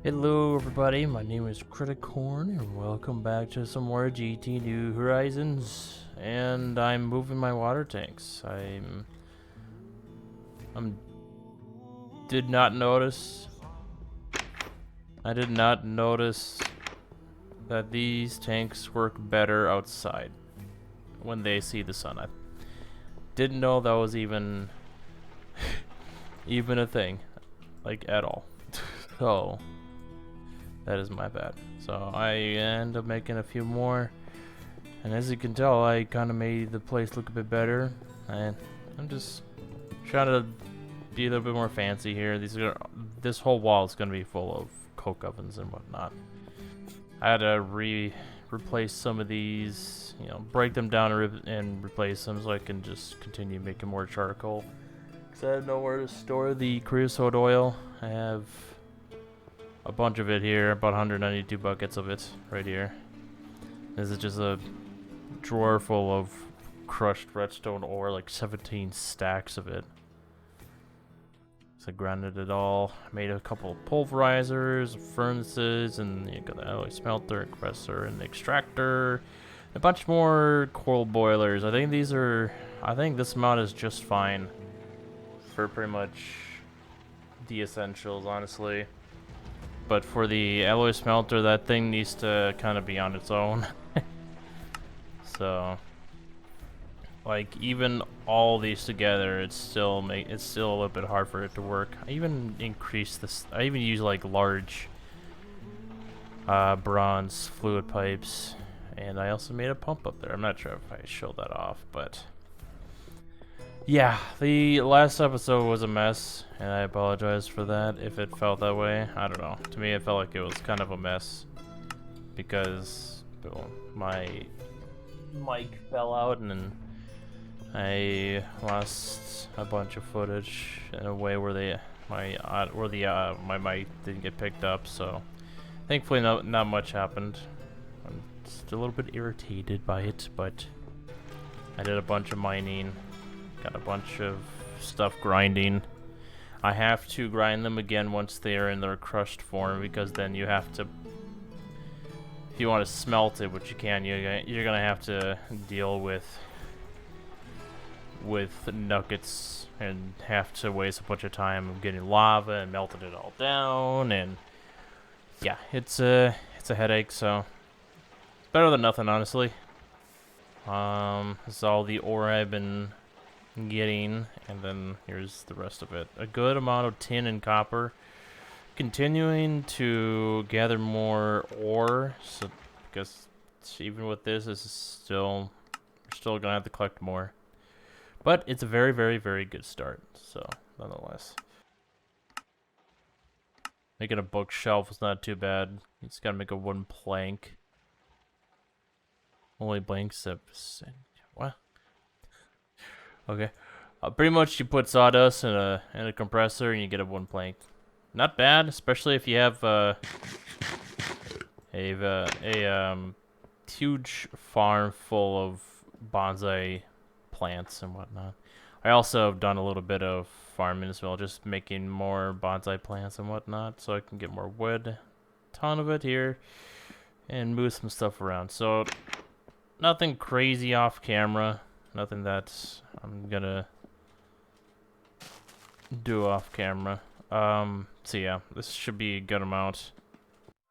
Hello everybody, my name is Criticorn and welcome back to some more GT New Horizons. And I'm moving my water tanks. I'm did not notice I did not notice that these tanks work better outside when they see the sun. I didn't know that was even a thing, like at all. So that is my bad. So I end up making a few more, and as you can tell, I kind of made the place look a bit better. And I'm just trying to be a little bit more fancy here. This whole wall is gonna be full of coke ovens and whatnot. I had to replace some of these, break them down and replace them so I can just continue making more charcoal. Cause I have nowhere to store the creosote oil. I have a bunch of it here, about 192 buckets of it right here. This is just a drawer full of crushed redstone ore, like 17 stacks of it. So I grounded it all, made a couple of pulverizers, furnaces, and you got the alloy smelter, compressor, and extractor. A bunch more coal boilers. I think this amount is just fine for pretty much the essentials, honestly. But for the alloy smelter, that thing needs to kind of be on its own. So, like, even all these together, it's still a little bit hard for it to work. I even increased this. I even use like large bronze fluid pipes, and I also made a pump up there. I'm not sure if I showed that off, but yeah, the last episode was a mess, and I apologize for that if it felt that way. I don't know. To me, it felt like it was kind of a mess because my mic fell out, and then I lost a bunch of footage in a way where my mic didn't get picked up. So thankfully, not much happened. I'm still a little bit irritated by it, but I did a bunch of mining. Got a bunch of stuff grinding. I have to grind them again once they are in their crushed form, because then you have to, if you want to smelt it, which you can, you're gonna have to deal with nuggets and have to waste a bunch of time getting lava and melting it all down, and yeah, it's a headache. So it's better than nothing, honestly. This is all the ore I've been getting, and then here's the rest of it. A good amount of tin and copper. Continuing to gather more ore, so because even with this, we're still gonna have to collect more. But it's a very, very, very good start. So nonetheless, making a bookshelf is not too bad. You just gotta make a wooden plank. Only blanks up. What? Okay. Pretty much you put sawdust in a compressor and you get a wooden plank. Not bad, especially if you have a huge farm full of bonsai plants and whatnot. I also have done a little bit of farming as well, just making more bonsai plants and whatnot so I can get more wood. Ton of it here, and move some stuff around. So nothing crazy off camera. Nothing that I'm gonna do off camera. So yeah, this should be a good amount.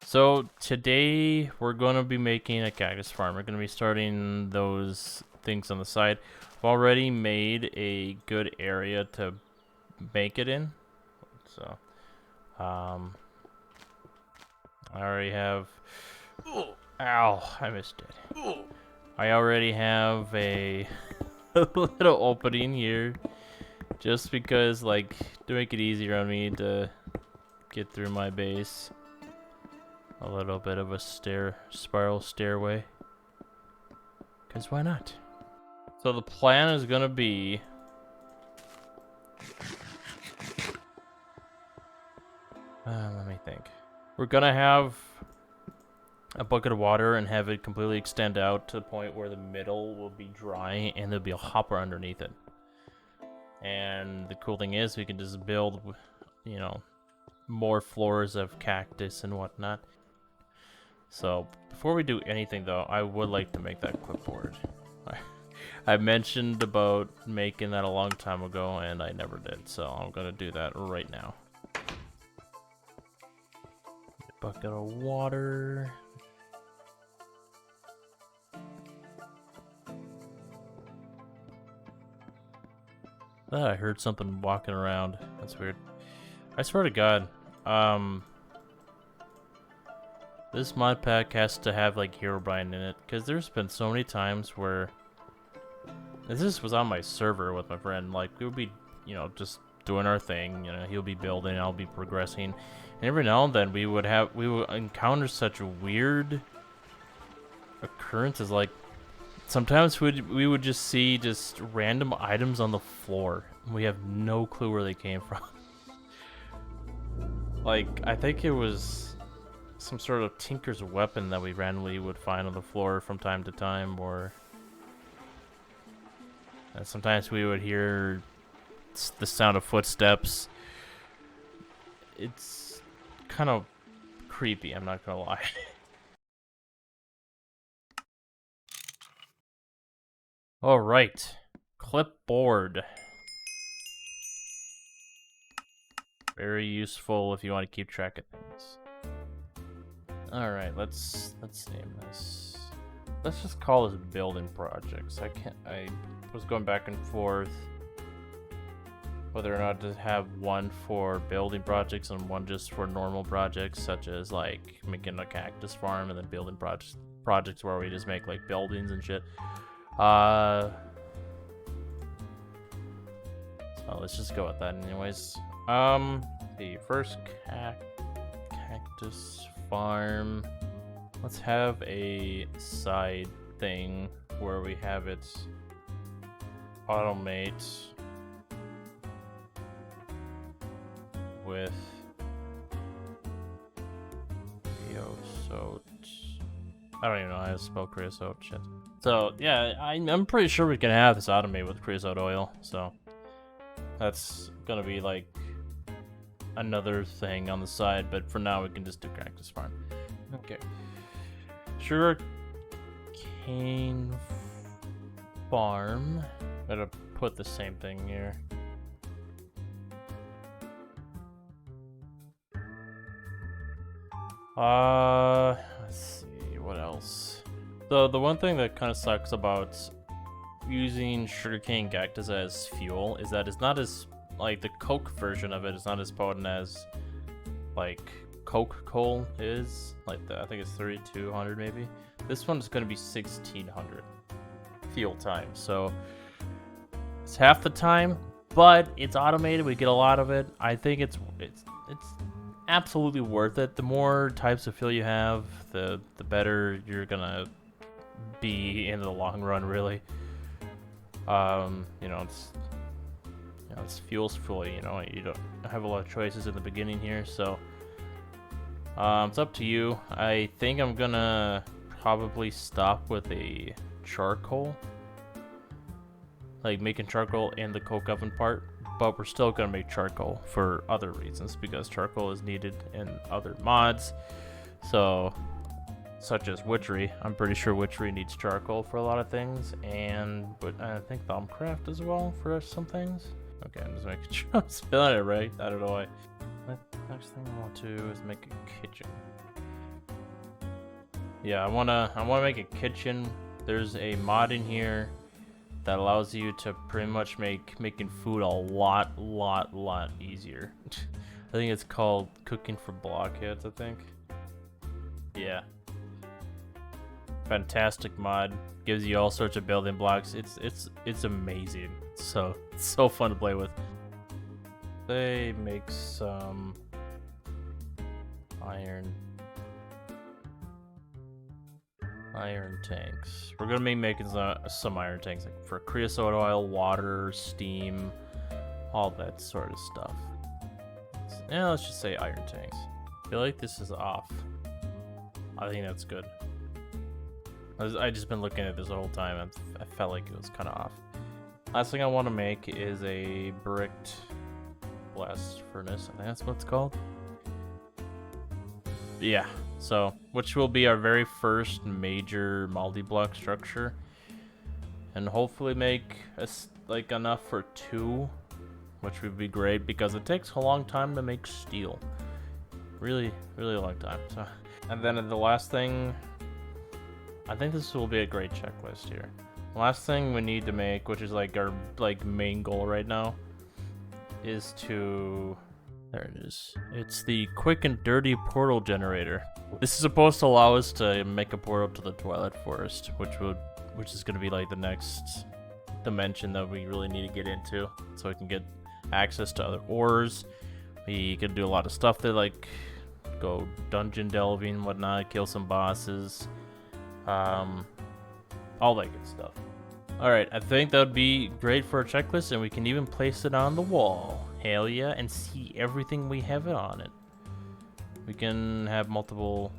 So today we're gonna be making a cactus farm. We're gonna be starting those things on the side. I've already made a good area to make it in. So, I already have. Ow! I missed it. I already have a little opening here, just because, like, to make it easier on me to get through my base. A little bit of a spiral stairway. Cause why not? So the plan is gonna be let me think. We're gonna have a bucket of water and have it completely extend out to the point where the middle will be dry and there'll be a hopper underneath it. And the cool thing is we can just build, more floors of cactus and whatnot. So before we do anything though, I would like to make that clipboard. I mentioned about making that a long time ago and I never did, so I'm gonna do that right now. Bucket of water. I heard something walking around. That's weird. I swear to God, this mod pack has to have like Herobrine in it, because there's been so many times where this was on my server with my friend. Like we would be, you know, just doing our thing. You know, he'll be building, I'll be progressing, and every now and then we would encounter such weird occurrences. Like sometimes we would just see just random items on the floor. And we have no clue where they came from. Like I think it was some sort of tinker's weapon that we randomly would find on the floor from time to time, or sometimes we would hear the sound of footsteps. It's kind of creepy, I'm not gonna lie. Alright, clipboard. Very useful if you want to keep track of things. Alright, let's name this. Let's just call this building projects. I was going back and forth whether or not to have one for building projects and one just for normal projects, such as like making a cactus farm and then building projects where we just make like buildings and shit. So let's just go with that anyways. The first cactus farm. Let's have a side thing where we have it automate with creosote. I don't even know how to spell creosote. Shit. So yeah, I'm pretty sure we can have this automate with creosote oil. So that's gonna be like another thing on the side, but for now we can just do cactus farm. Okay. Sugar cane farm. Gotta put the same thing here. Let's see what else. So the one thing that kind of sucks about using sugarcane cactus as fuel is that it's not as, like, the coke version of it is not as potent as like coke coal is. Like I think it's 3200 maybe. This one is going to be 1600 fuel time, so it's half the time, but it's automated. We get a lot of it. I think it's absolutely worth it. The more types of fuel you have, the better you're gonna be in the long run, really. You know, it's fuel's fully, you know, you don't have a lot of choices in the beginning here, so it's up to you. I think I'm gonna probably stop with a charcoal, like making charcoal in the coke oven part, but we're still gonna make charcoal for other reasons, because charcoal is needed in other mods, so such as witchery. I'm pretty sure witchery needs charcoal for a lot of things, but I think Thaumcraft as well for some things. Okay, I'm just making sure I'm spelling it right. I don't know why. The next thing I want to do is make a kitchen. Yeah, I wanna make a kitchen. There's a mod in here that allows you to pretty much making food a lot easier. I think it's called Cooking for Blockheads, I think. Yeah. Fantastic mod. Gives you all sorts of building blocks. It's amazing. So it's so fun to play with. They make some iron tanks. We're gonna be making some iron tanks, like for creosote oil, water, steam, all that sort of stuff. Yeah, let's just say iron tanks. I feel like this is off. I think that's good. I just been looking at this the whole time, and I felt like it was kind of off. Last thing I want to make is a bricked blast furnace. I think that's what it's called. Yeah, so, which will be our very first major multi-block structure. And hopefully make us, like, enough for 2, which would be great, because it takes a long time to make steel. Really, really long time, so. And then the last thing, I think this will be a great checklist here. Last thing we need to make, which is like our main goal right now, is to... There it is. It's the quick and dirty portal generator. This is supposed to allow us to make a portal to the Twilight Forest, which is going to be like the next dimension that we really need to get into, so we can get access to other ores. We can do a lot of stuff there, like go dungeon delving, whatnot, kill some bosses, all that good stuff. Alright, I think that would be great for a checklist, and we can even place it on the wall. Hell yeah, and see everything we have on it. We can have multiple...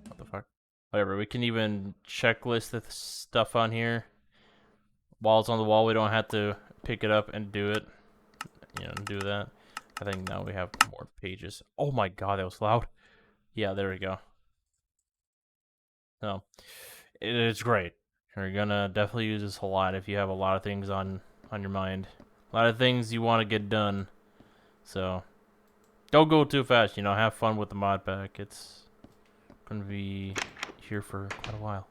What the fuck? Whatever, we can even checklist the stuff on here. While it's on the wall, we don't have to pick it up and do it. You know, do that. I think now we have more pages. Oh my god, that was loud. Yeah, there we go. So, it's great. You're gonna definitely use this a lot if you have a lot of things on your mind. A lot of things you want to get done. So, don't go too fast, you know, have fun with the mod pack. It's gonna be here for quite a while.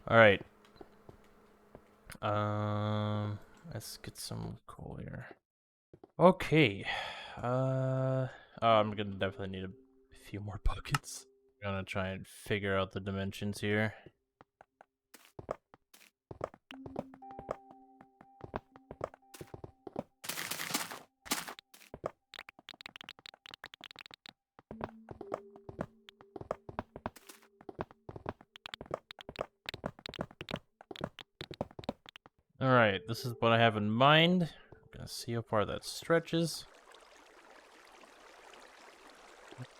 Alright. Let's get some coal here. Okay. I'm gonna definitely need a few more buckets. I'm gonna try and figure out the dimensions here. Alright, this is what I have in mind. I'm gonna see how far that stretches.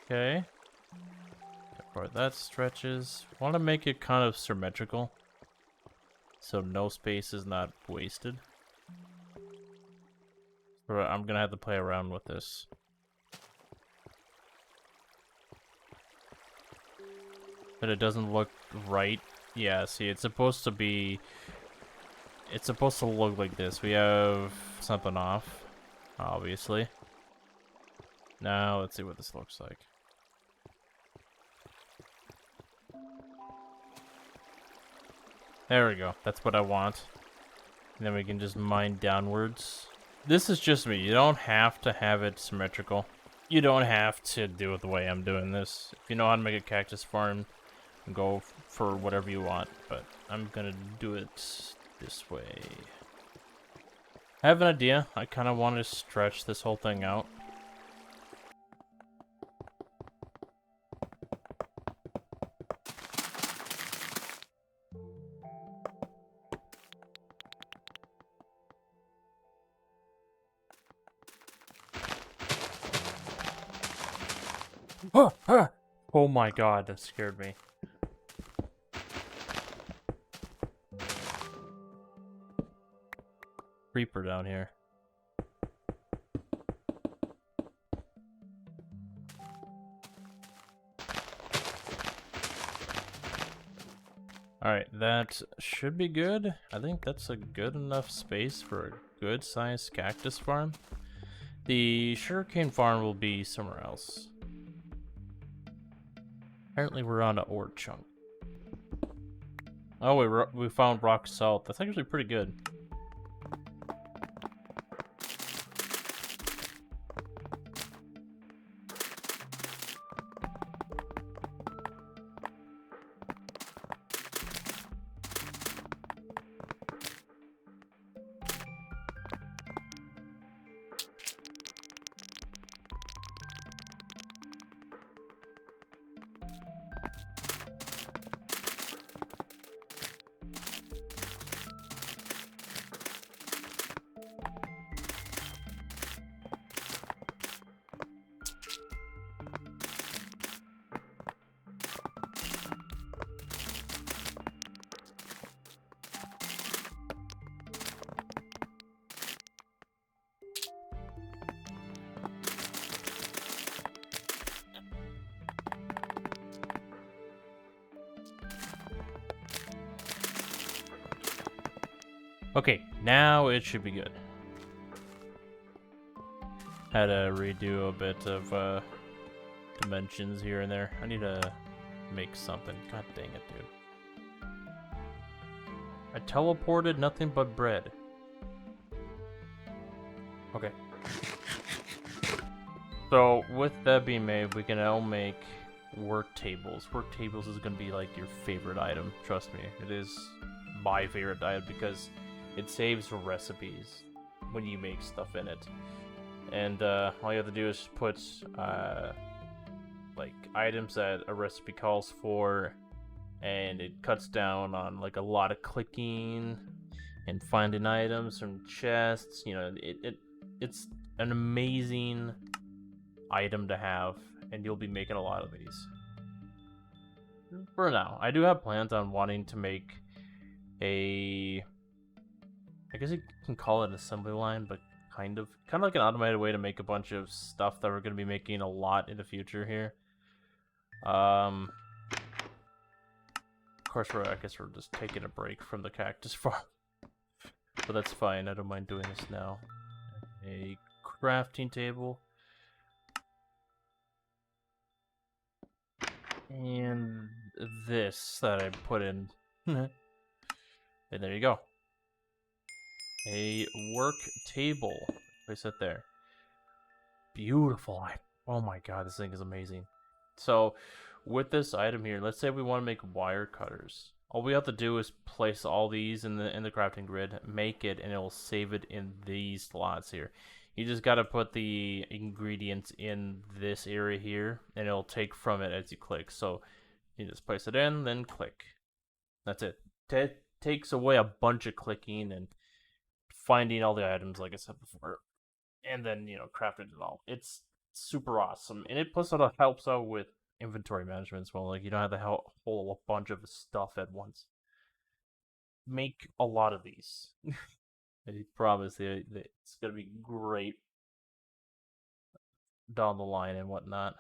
Okay. How far that stretches. I want to make it kind of symmetrical, so no space is not wasted. So I'm gonna have to play around with this. But it doesn't look right. Yeah, see, it's supposed to be... It's supposed to look like this. We have something off, obviously. Now, let's see what this looks like. There we go. That's what I want. And then we can just mine downwards. This is just me. You don't have to have it symmetrical. You don't have to do it the way I'm doing this. If you know how to make a cactus farm, go for whatever you want. But I'm gonna do it this way. I have an idea. I kind of want to stretch this whole thing out. Oh my god, that scared me. Creeper down here. Alright, that should be good. I think that's a good enough space for a good sized cactus farm. The sugarcane farm will be somewhere else. Apparently we're on an ore chunk. Oh, we found rock salt. That's actually pretty good. Okay, now it should be good. Had to redo a bit of dimensions here and there. I need to make something. God dang it, dude. I teleported nothing but bread. Okay. So, with that being made, we can now make work tables. Work tables is going to be like your favorite item. Trust me, it is my favorite item because it saves recipes when you make stuff in it. And all you have to do is put like items that a recipe calls for, and it cuts down on like a lot of clicking and finding items from chests. You know, it's an amazing item to have, and you'll be making a lot of these. For now, I do have plans on wanting to make a, I guess you can call it an assembly line, but kind of like an automated way to make a bunch of stuff that we're going to be making a lot in the future here. Of course, I guess we're just taking a break from the cactus farm, but that's fine. I don't mind doing this now. A crafting table. And this that I put in. And there you go. A work table. Place it there. Beautiful. Oh my god, this thing is amazing. So, with this item here, let's say we want to make wire cutters. All we have to do is place all these in the crafting grid, make it, and it will save it in these slots here. You just got to put the ingredients in this area here, and it'll take from it as you click. So, you just place it in, then click. That's it. It takes away a bunch of clicking and finding all the items, like I said before, and then, you know, crafting it all. It's super awesome, and it plus it helps out with inventory management as well. Like, you don't have to hold a bunch of stuff at once. Make a lot of these. I promise that it's gonna be great down the line and whatnot.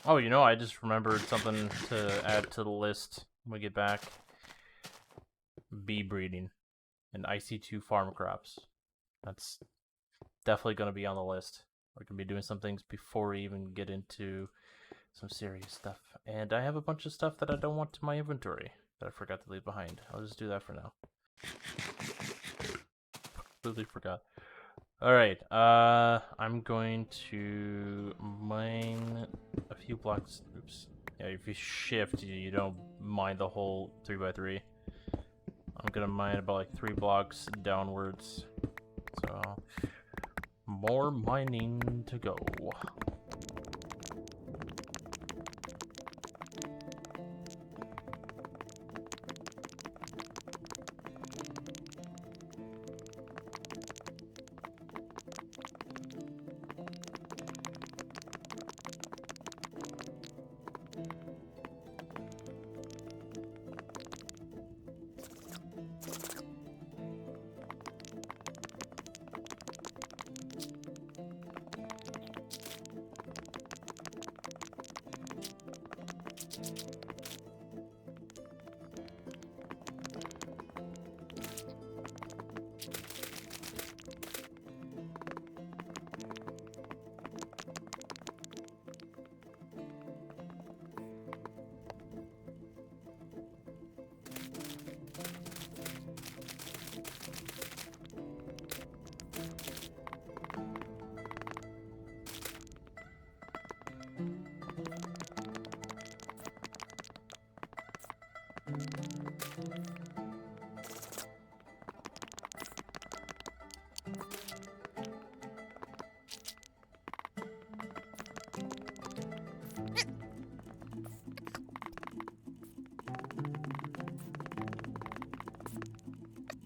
Oh, you know, I just remembered something to add to the list when we get back. Bee breeding and IC2 farm crops. That's definitely going to be on the list. We're going to be doing some things before we even get into some serious stuff. And I have a bunch of stuff that I don't want in my inventory that I forgot to leave behind. I'll just do that for now. Completely forgot. Alright, I'm going to mine a few blocks. Oops. Yeah, if you shift, you don't mine the whole 3x3. I'm gonna mine about like 3 blocks downwards. So, more mining to go.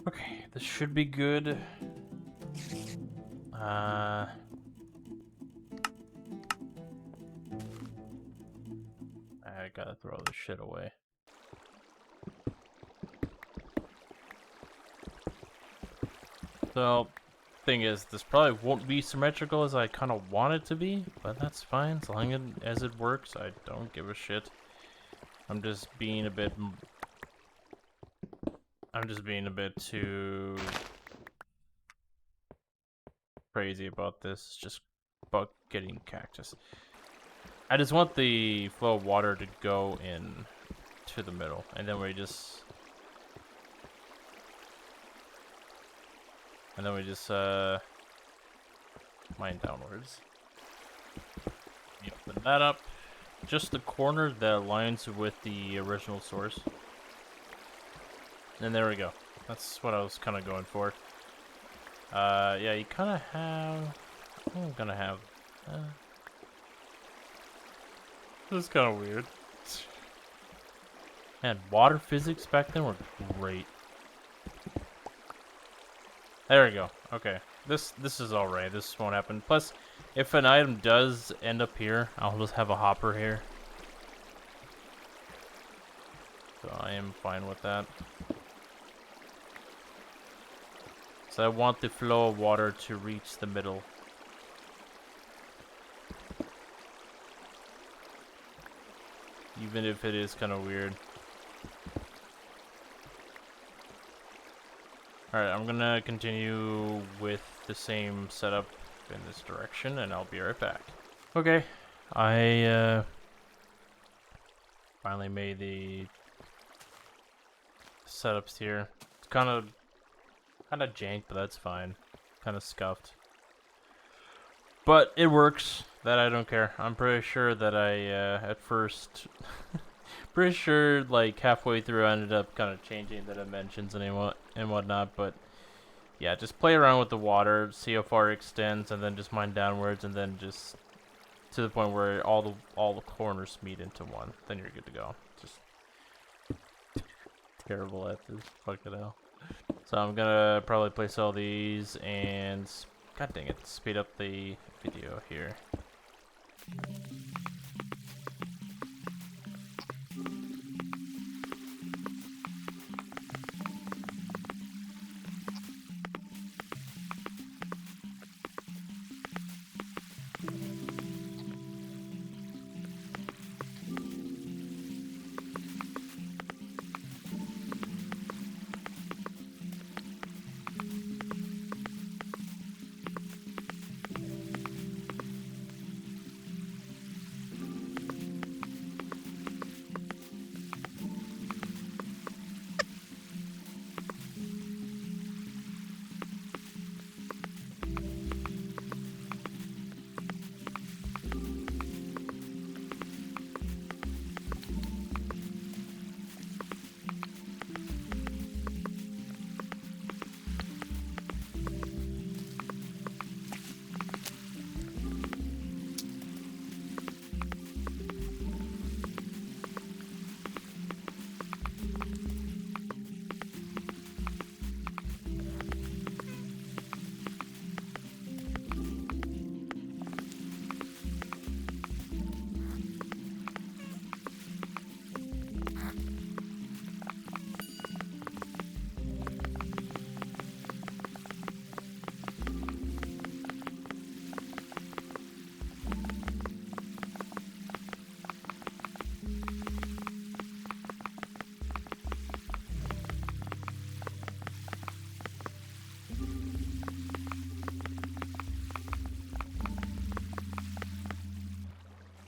Okay, this should be good. I gotta throw this shit away. So, thing is, this probably won't be symmetrical as I kind of want it to be, but that's fine. As long as it works, I don't give a shit. I'm just being a bit... I'm just being a bit too crazy about this. It's just about getting cactus. I just want the flow of water to go in to the middle, and then we just mine downwards. You open that up. Just the corner that aligns with the original source. And there we go. That's what I was kind of going for. Yeah, you kind of have... I'm gonna have... this is kind of weird. Man, water physics back then were great. There we go. Okay. This is alright. This won't happen. Plus, if an item does end up here, I'll just have a hopper here. So I am fine with that. So I want the flow of water to reach the middle. Even if it is kind of weird. Alright, I'm gonna continue with the same setup in this direction, and I'll be right back. Okay, I finally made the setups here. It's kind of jank, but that's fine. Kind of scuffed. But it works. That I don't care. I'm pretty sure that I, at first... pretty sure, like, halfway through I ended up kind of changing the dimensions and whatnot, but... yeah, just play around with the water, see how far it extends, and then just mine downwards, and then just... to the point where all the corners meet into one. Then you're good to go. Just... terrible at this. Fucking hell. So I'm gonna probably place all these and... god dang it, speed up the video here.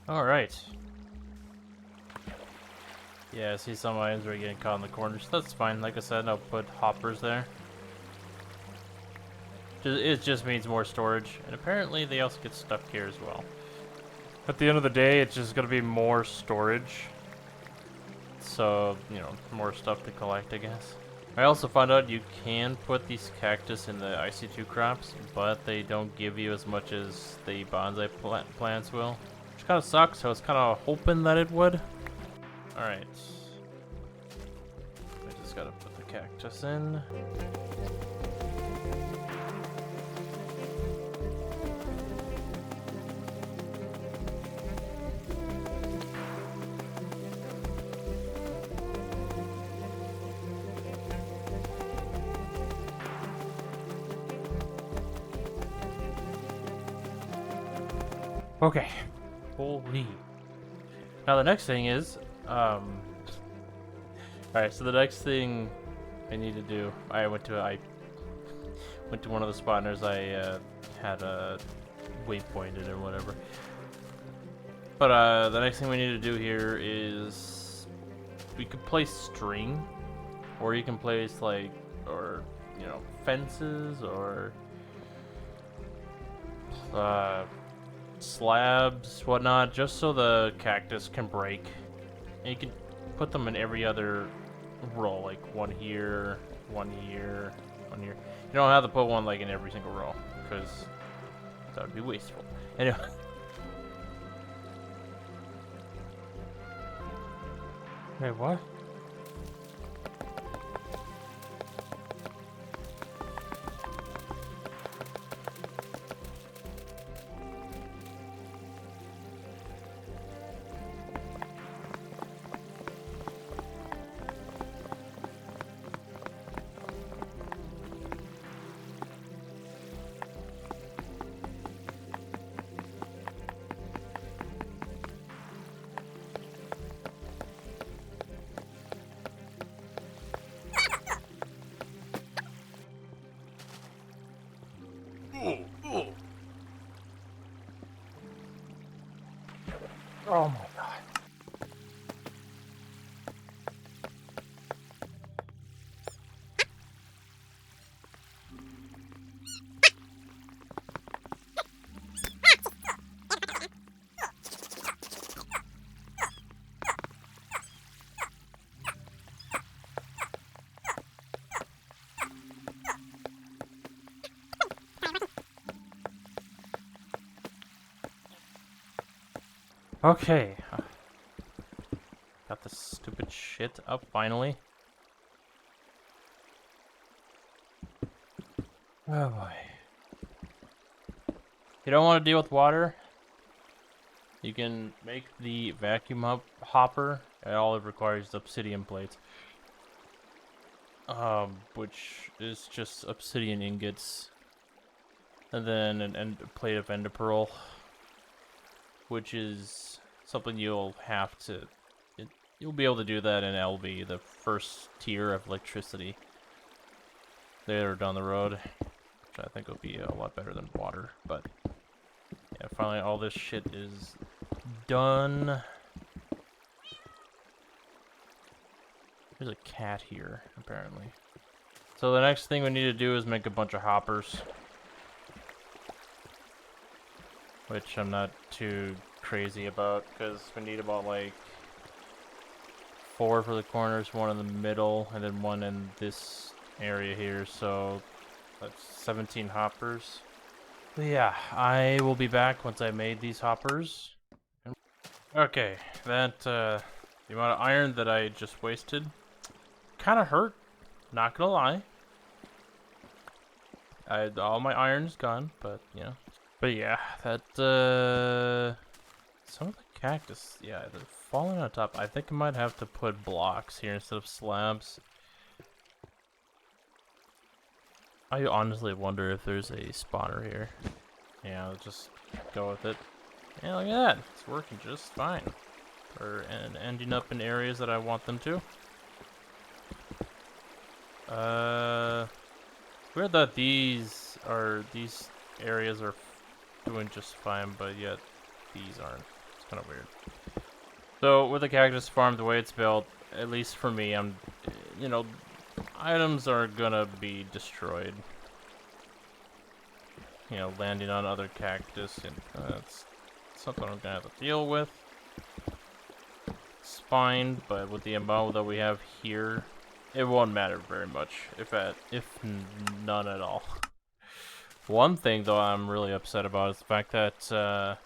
Alright. Yeah, I see some items are getting caught in the corners. That's fine. Like I said, I'll put hoppers there. It just means more storage. And apparently they also get stuck here as well. At the end of the day, it's just going to be more storage. So, you know, more stuff to collect, I guess. I also found out you can put these cactus in the IC2 crops, but they don't give you as much as the bonsai plants will. Which kind of sucks, I was kind of hoping that it would. Alright. I just gotta put the cactus in. Okay. Holy. Now the next thing is, alright, so the next thing I need to do. I went to one of the spawners. I had a waypointed or whatever. But the next thing we need to do here is we could place string, or you can place like, or you know, fences or slabs, whatnot, just so the cactus can break. And you can put them in every other row, like one here, one here, one here. You don't have to put one like in every single row, because that would be wasteful. Anyway. Wait, what? Oh my god. Okay. Got this stupid shit up finally. Oh boy. You don't want to deal with water? You can make the vacuum hopper, and all it requires is obsidian plates. Which is just obsidian ingots. And then a plate of ender pearl. Which is something you'll have to... You'll be able to do that in LV, the first tier of electricity. There down the road. Which I think will be a lot better than water, but... Yeah, finally all this shit is done. There's a cat here, apparently. So the next thing we need to do is make a bunch of hoppers. Which I'm not too crazy about, because we need about like 4 for the corners, 1 in the middle, and then 1 in this area here, so that's 17 hoppers. But yeah, I will be back once I made these hoppers. Okay, that, the amount of iron that I just wasted kind of hurt, not gonna lie. All my iron's gone, but, you know. But yeah, that, some of the cactus, yeah, they're falling on top. I think I might have to put blocks here instead of slabs. I honestly wonder if there's a spawner here. Yeah, I'll just go with it. Yeah, look at that. It's working just fine. And ending up in areas that I want them to. Weird that these areas are doing just fine, but yet these aren't. It's kind of weird. So with the cactus farm, the way it's built, at least for me, you know, items are gonna be destroyed. You know, landing on other cactus, and that's something I'm gonna have to deal with. It's fine, but with the amount that we have here, it won't matter very much, if none at all. One thing, though, I'm really upset about is the fact that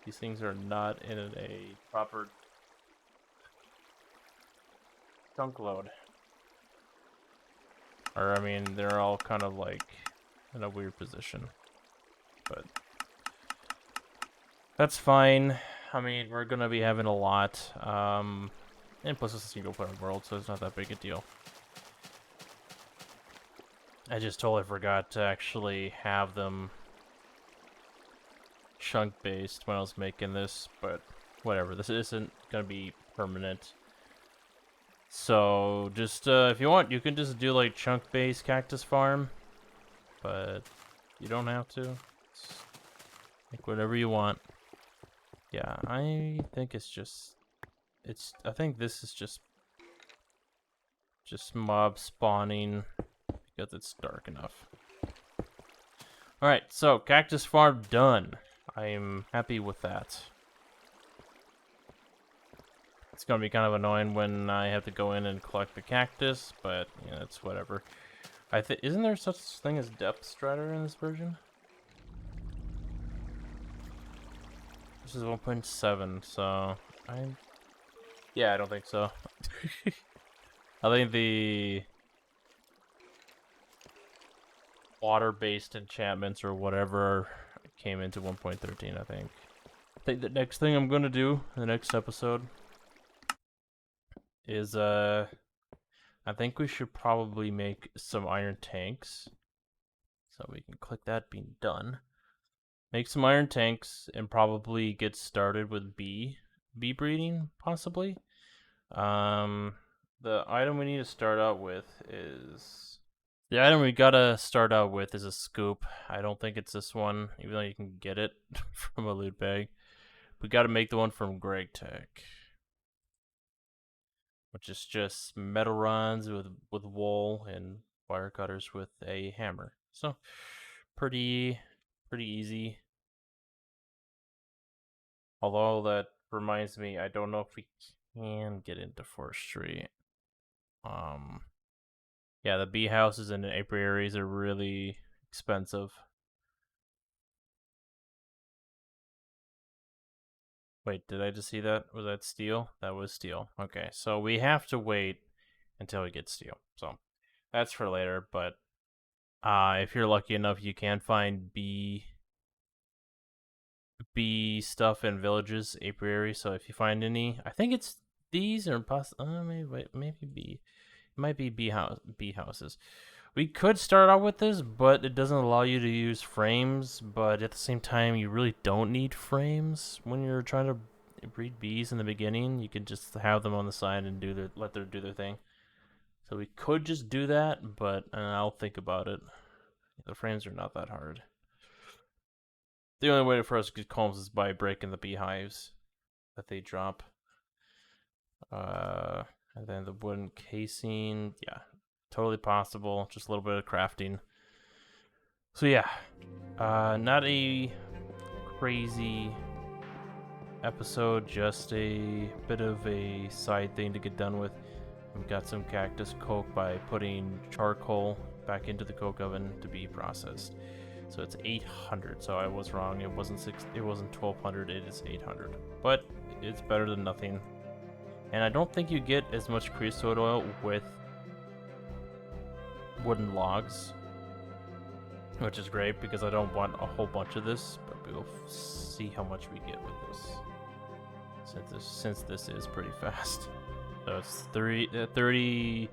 these things are not in a proper chunk load. Or, I mean, they're all kind of like in a weird position. But that's fine. I mean, we're gonna be having a lot. And plus, it's a single player world, so it's not that big a deal. I just totally forgot to actually have them chunk based when I was making this, but whatever. This isn't gonna be permanent. So just if you want, you can just do like chunk-based cactus farm, but you don't have to. It's like whatever you want. Yeah, I think it's just I think this is just mob spawning because it's dark enough. All right, so cactus farm done. I'm happy with that. It's gonna be kind of annoying when I have to go in and collect the cactus, but yeah, it's whatever. Isn't there such thing as depth strider in this version? This is 1.7, so yeah, I don't think so. I think the water-based enchantments or whatever came into 1.13, I think. I think the next thing I'm gonna do in the next episode is I think we should probably make some iron tanks. So we can click that being done. Make some iron tanks and probably get started with bee breeding, possibly. The item we need to start out with is a scoop. I don't think it's this one, even though you can get it from a loot bag. We gotta make the one from Greg Tech, which is just metal runs with wool and wire cutters with a hammer. So pretty easy. Although that reminds me, I don't know if we can get into forestry. Yeah, the bee houses and the apiaries are really expensive. Wait, did I just see that? Was that steel? That was steel. Okay, so we have to wait until we get steel. So that's for later, but if you're lucky enough, you can find bee stuff in villages, apiary. So if you find any, I think it's these or maybe bee. It might be bee houses. We could start out with this, but it doesn't allow you to use frames. But at the same time, you really don't need frames when you're trying to breed bees in the beginning. You can just have them on the side and let them do their thing. So we could just do that, but I'll think about it. The frames are not that hard. The only way for us to get combs is by breaking the beehives that they drop. And then the wooden casing, yeah, totally possible. Just a little bit of crafting. So yeah, not a crazy episode, just a bit of a side thing to get done with. We got some cactus coke by putting charcoal back into the coke oven to be processed. So it's 800. So I was wrong. It wasn't 1200. It is 800. But it's better than nothing. And I don't think you get as much creosote oil with wooden logs, which is great because I don't want a whole bunch of this, but we'll see how much we get with this, since this is pretty fast. So it's 30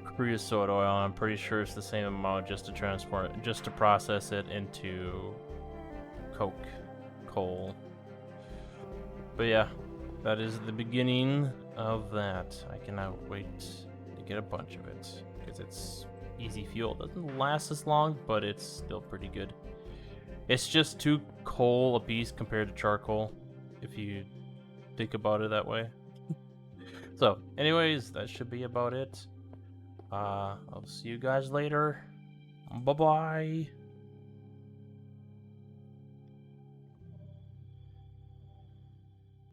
creosote oil. I'm pretty sure it's the same amount just to process it into coal. But yeah, that is the beginning of that. I cannot wait to get a bunch of it because it's easy fuel. It doesn't last as long, but it's still pretty good. It's just 2 coal a piece compared to charcoal, if you think about it that way. So, anyways, that should be about it. I'll see you guys later. Bye-bye.